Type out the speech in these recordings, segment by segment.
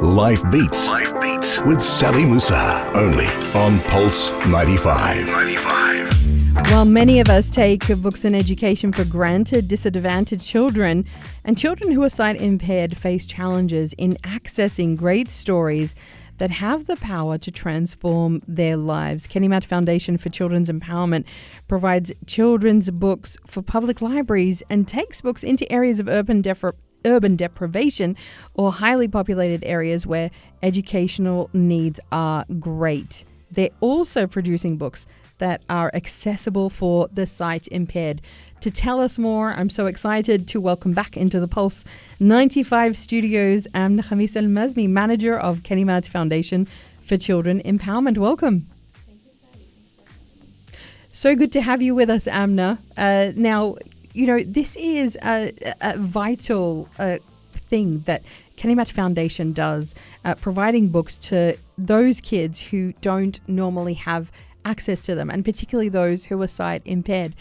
Life Beats. Life Beats with Sally Musa. Only on Pulse 95. While many of us take books and education for granted, disadvantaged children and children who are sight impaired face challenges in accessing great stories that have the power to transform their lives. Kalimat Foundation for Children's Empowerment provides children's books for public libraries and takes books into areas of urban deprivation or highly populated areas where educational needs are great. They're also producing books that are accessible for the sight impaired. To tell us more, I'm so excited to welcome back into the Pulse 95 studios Amna Al Mazmi, manager of Kalimat Foundation for Children Empowerment. Welcome. Thank you, Sally. So good to have you with us, Amna. Now, you know, this is a vital thing that Kalimat Foundation does, providing books to those kids who don't normally have access to them, and particularly those who are sight impaired.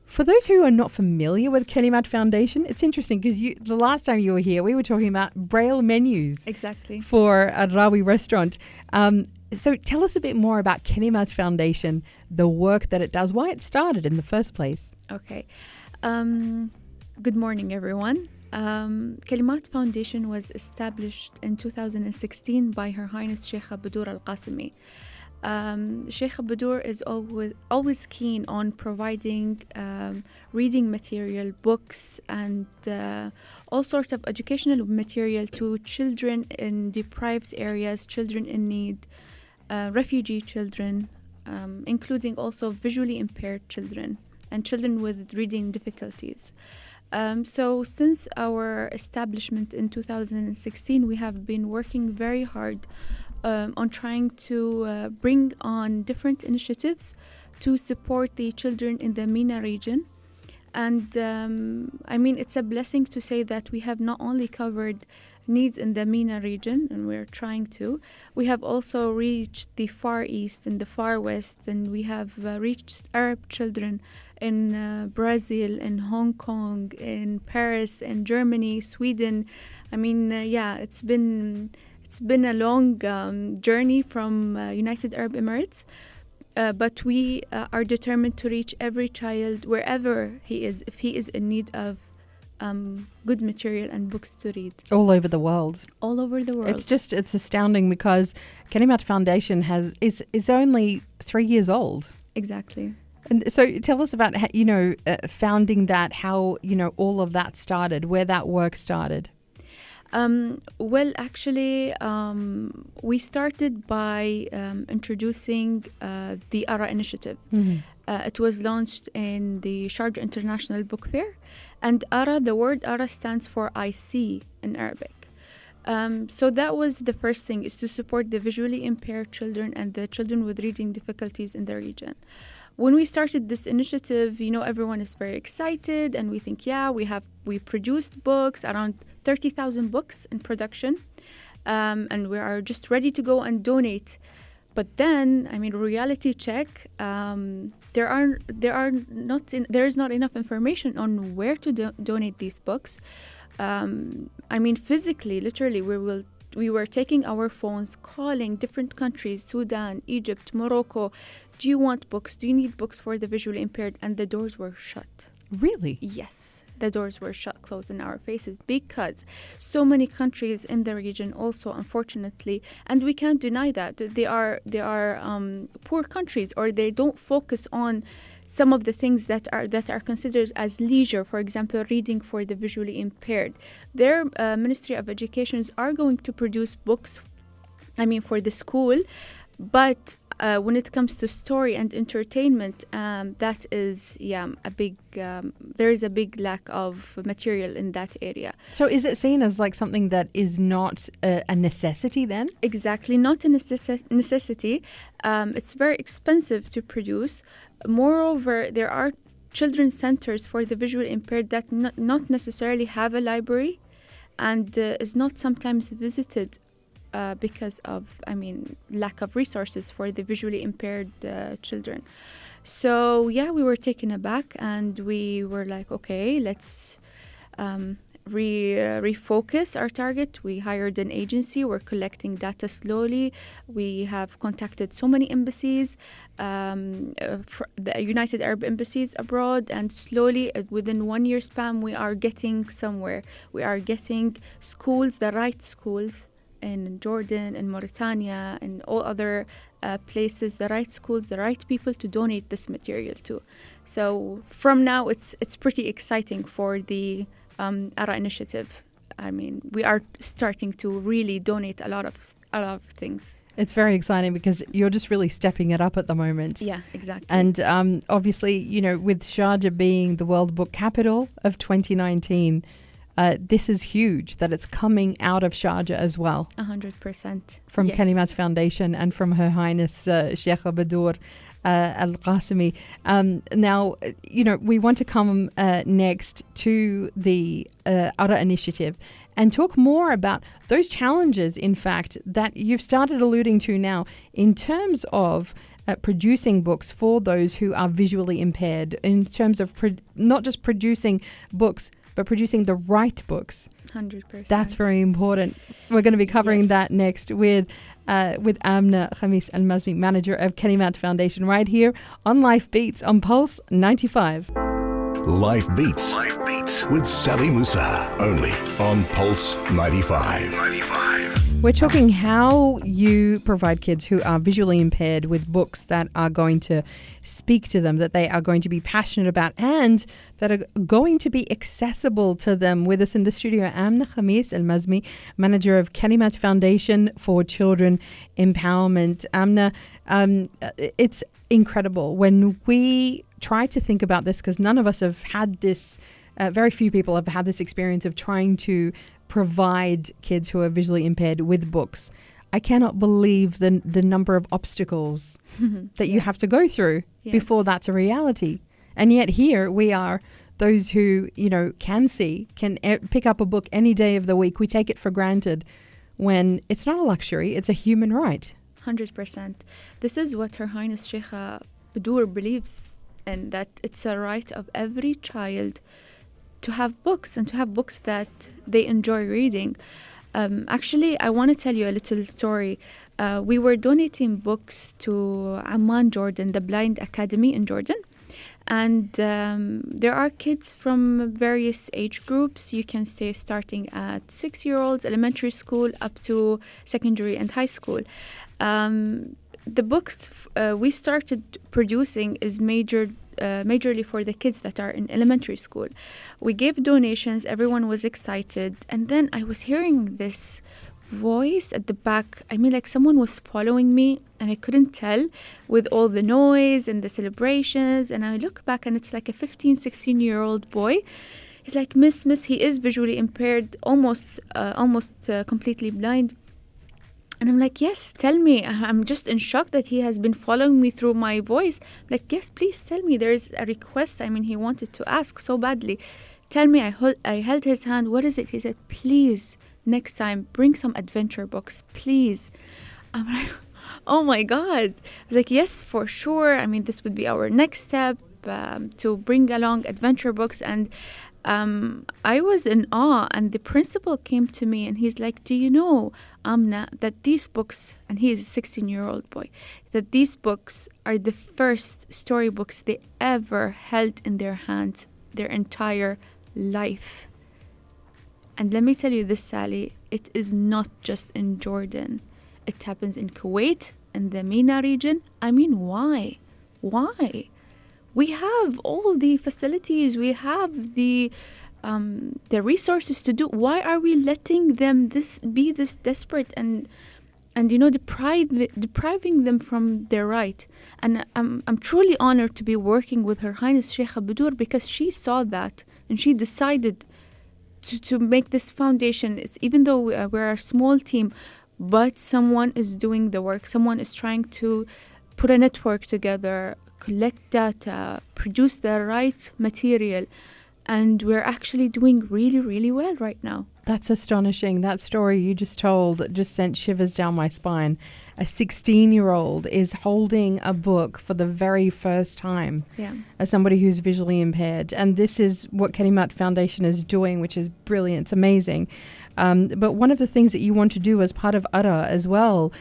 For those who are not familiar with Kalimat Foundation, it's interesting because the last time you were here, we were talking about braille menus. Exactly. For a Rawi restaurant. So tell us a bit more about Kalimat Foundation, the work that it does, why it started in the first place. Okay. Good morning, everyone. Kalimat Foundation was established in 2016 by Her Highness Sheikh Budur Al-Qasimi. Sheikh Budur is always keen on providing reading material, books, and all sorts of educational material to children in deprived areas, children in need, refugee children, including also visually impaired children and children with reading difficulties. So since our establishment in 2016, we have been working very hard on trying to bring on different initiatives to support the children in the MENA region. And I mean, it's a blessing to say that we have not only covered needs in the MENA region, and we're trying to, we have also reached the Far East and the Far West, and we have reached Arab children in Brazil, in Hong Kong, in Paris, in Germany, Sweden. I mean, it's been a long journey from United Arab Emirates, but we are determined to reach every child wherever he is, if he is in need of good material and books to read. All over the world. All over the world. It's astounding because Kalimat Foundation is only 3 years old. Exactly. And so tell us about, founding that, how, all of that started, where that work started. Well, actually, we started by introducing the ARA initiative. Mm-hmm. It was launched in the Sharjah International Book Fair. And ARA, the word ARA stands for I see in Arabic. So that was the first thing, is to support the visually impaired children and the children with reading difficulties in the region. When we started this initiative, everyone is very excited, and we think, we produced books, around 30,000 books in production, and we are just ready to go and donate. But then, reality check, there is not enough information on where to donate these books. Physically, literally, we were taking our phones, calling different countries, Sudan, Egypt, Morocco. Do you want books? Do you need books for the visually impaired? And the doors were shut. Really? Yes, the doors were shut, closed in our faces, because so many countries in the region also, unfortunately, and we can't deny that, they are poor countries, or they don't focus on some of the things that are considered as leisure, for example, reading for the visually impaired. Their Ministry of Education are going to produce books, for the school, but when it comes to story and entertainment, that is there is a big lack of material in that area. So is it seen as like something that is not a necessity then? Exactly, not a necessity. It's very expensive to produce. Moreover, there are children's centers for the visually impaired that not necessarily have a library, and is not sometimes visited because of, lack of resources for the visually impaired children. So, we were taken aback, and we were like, okay, let's refocus our target. We hired an agency. We're collecting data slowly. We have contacted so many embassies, the United Arab Embassies abroad, and slowly, within 1 year span, we are getting somewhere. We are getting schools, the right schools in Jordan, in Mauritania, and all other places, the right schools, the right people to donate this material to. So from now, it's pretty exciting for the ARA initiative. I mean, we are starting to really donate a lot of things. It's very exciting because you're just really stepping it up at the moment. Yeah, exactly. And obviously, you know, with Sharjah being the World Book Capital of 2019, this is huge that it's coming out of Sharjah as well. 100%. From Yes. Kalimat Foundation and from Her Highness Sheikh Badur Al Qasimi. Now, you know, we want to come next to the ARA initiative and talk more about those challenges, in fact, that you've started alluding to now in terms of producing books for those who are visually impaired, in terms of not just producing books, but producing the right books. 100%. That's very important. We're going to be covering Yes. that next with Amna Al Mazmi, manager of Kalimat Foundation, right here on Life Beats on Pulse 95. Life Beats. Life Beats with Sally Musa. Only on Pulse 95. We're talking how you provide kids who are visually impaired with books that are going to speak to them, that they are going to be passionate about, and that are going to be accessible to them. With us in the studio, Amna Al Mazmi, manager of Kalimat Foundation for Children Empowerment. Amna, it's incredible when we try to think about this, because none of us have had this, very few people have had this experience of trying to provide kids who are visually impaired with books. I cannot believe the number of obstacles that you have to go through before that's a reality. And yet here we are, those who, you know, can see, can pick up a book any day of the week. We take it for granted when it's not a luxury, it's a human right. 100%. This is what Her Highness Sheikha Badur believes in, that it's a right of every child to have books, and to have books that they enjoy reading. Actually, I want to tell you a little story. We were donating books to Amman, Jordan, the Blind Academy in Jordan. And there are kids from various age groups. You can say starting at 6-year-olds, elementary school, up to secondary and high school. The books we started producing is majorly for the kids that are in elementary school. We gave donations, everyone was excited, and then I was hearing this voice at the back. I mean, like someone was following me, and I couldn't tell with all the noise and the celebrations. And I look back, and it's like a 15, 16-year-old boy. He's like, Miss, he is visually impaired, almost completely blind. And I'm like, yes, tell me. I'm just in shock that he has been following me through my voice. I'm like, yes, please tell me. There's a request. I mean, he wanted to ask so badly. Tell me. I held his hand. What is it? He said, please, next time, bring some adventure books, please. I'm like, oh my God. I was like, yes, for sure. I mean, this would be our next step, to bring along adventure books. And I was in awe, and the principal came to me and he's like, do you know, Amna, that these books, and he is a 16-year-old boy, that these books are the first storybooks they ever held in their hands their entire life. And let me tell you this, Sally, it is not just in Jordan. It happens in Kuwait, in the MENA region. I mean, why? Why? We have all the facilities, we have the resources to do. Why are we letting them be this desperate and you know, depriving them from their right? And I'm truly honored to be working with Her Highness Sheikha Badur, because she saw that and she decided to make this foundation. It's, even though we're a small team, but someone is doing the work. Someone is trying to put a network together, collect data, produce the right material. and we're actually doing really, really well right now. That's astonishing. That story you just told just sent shivers down my spine. A 16-year-old is holding a book for the very first time as somebody who's visually impaired. And this is what Kalimat Foundation is doing, which is brilliant. It's amazing. But one of the things that you want to do as part of ARA as well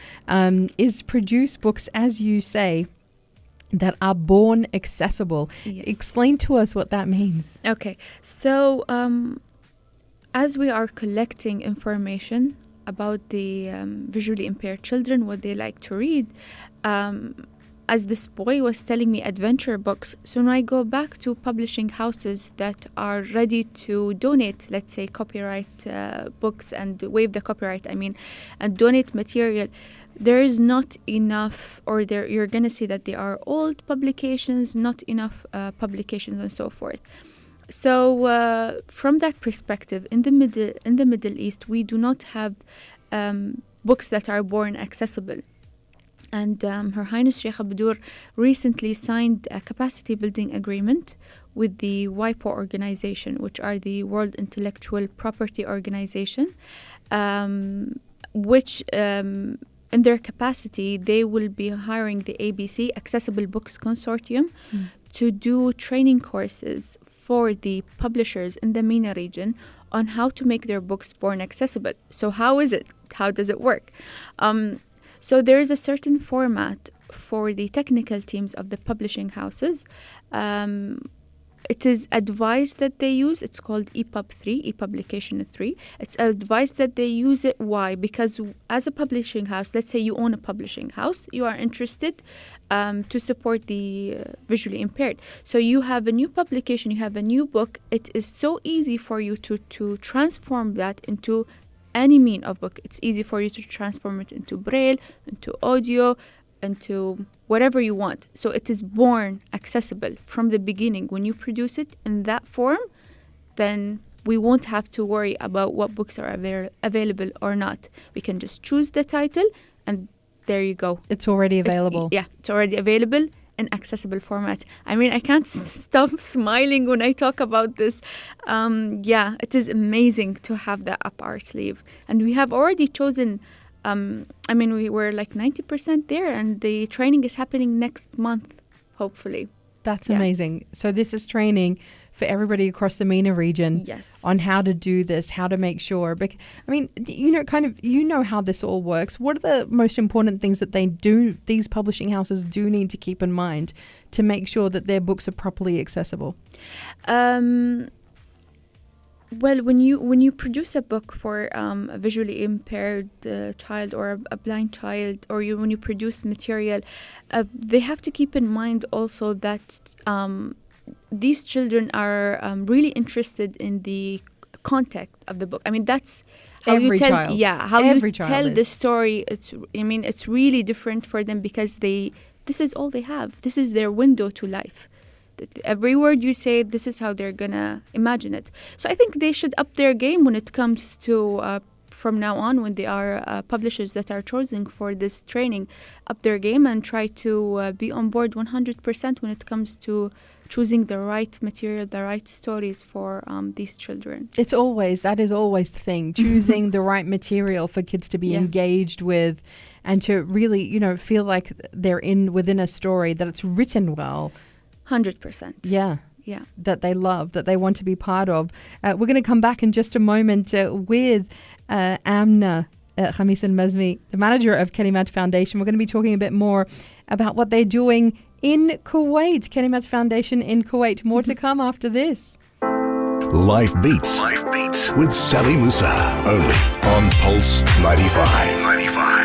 is produce books, as you say, that are born accessible. Yes. Explain to us what that means. Okay, so as we are collecting information about the visually impaired children, what they like to read, as this boy was telling me, adventure books. So when I go back to publishing houses that are ready to donate, let's say, copyright books and waive the copyright, and donate material, there is not enough, or you're going to see that they are old publications, not enough publications, and so forth. So from that perspective, in the Middle East, we do not have books that are born accessible. And Her Highness Sheikh Abdur recently signed a capacity building agreement with the WIPO organization, which are the World Intellectual Property Organization, which in their capacity, they will be hiring the ABC, Accessible Books Consortium, to do training courses for the publishers in the MENA region on how to make their books born accessible. So how is it? How does it work? So there is a certain format for the technical teams of the publishing houses. It is advised that they use, it's called EPUB 3, ePublication 3. It's advised that they use it. Why? Because as a publishing house, let's say you own a publishing house, you are interested to support the visually impaired. So you have a new publication, you have a new book. It is so easy for you to transform that into any mean of book. It's easy for you to transform it into braille, into audio, into whatever you want. So it is born accessible from the beginning. When you produce it in that form, then we won't have to worry about what books are available or not. We can just choose the title and there you go. It's already available. It's already available in accessible format. I can't stop smiling when I talk about this. It is amazing to have that up our sleeve. And we have already chosen we were like 90% there, and the training is happening next month, hopefully. That's amazing. So this is training for everybody across the MENA region on how to do this, how to make sure. But you know how this all works. What are the most important things that these publishing houses do need to keep in mind to make sure that their books are properly accessible? Well, when you produce a book for a visually impaired child or a blind child, or when you produce material, they have to keep in mind also that these children are really interested in the content of the book. That's how Every you tell, child. how Every you child tell is. the story. It's really different for them because this is all they have. This is their window to life. Every word you say, this is how they're gonna imagine it. So I think they should up their game when it comes to from now on, when they are publishers that are chosen for this training, up their game and try to be on board 100% when it comes to choosing the right material, the right stories for these children. That is always the thing, choosing the right material for kids to be engaged with and to really, feel like they're within a story, that it's written well. 100%. Yeah. That they love, that they want to be part of. We're going to come back in just a moment with Amna Al Mazmi, the manager of Kalimat Foundation. We're going to be talking a bit more about what they're doing in Kuwait, Kalimat Foundation in Kuwait. More to come after this. Life Beats with Sally Musa, only on Pulse 95.